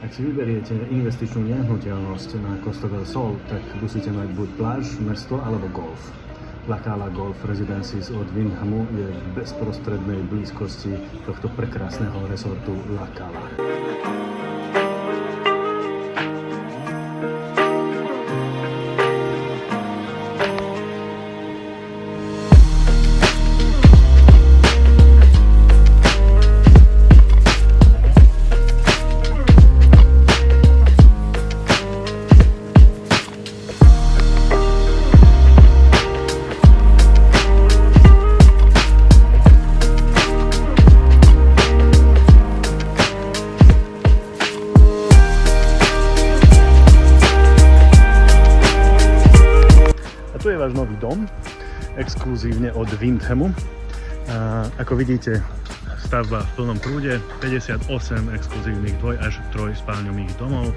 Ak si vyberiete investičnú nehnuteľnosť na Costa del Sol, tak musíte mať buď pláž, mesto alebo golf. La Cala Golf Residences od Windhamu je v bezprostrednej blízkosti tohto prekrásneho resortu La Cala. Tu je váš nový dom, exkluzívne od Windhamu. Ako vidíte, stavba v plnom prúde, 58 exkluzívnych dvoj až trojspálňových domov.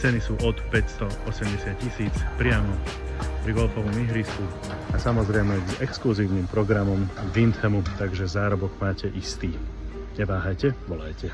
Ceny sú od 580 000 priamo pri golfovom ihrisku a samozrejme s exkluzívnym programom Windhamu, takže zárobok máte istý. Neváhajte, volajte.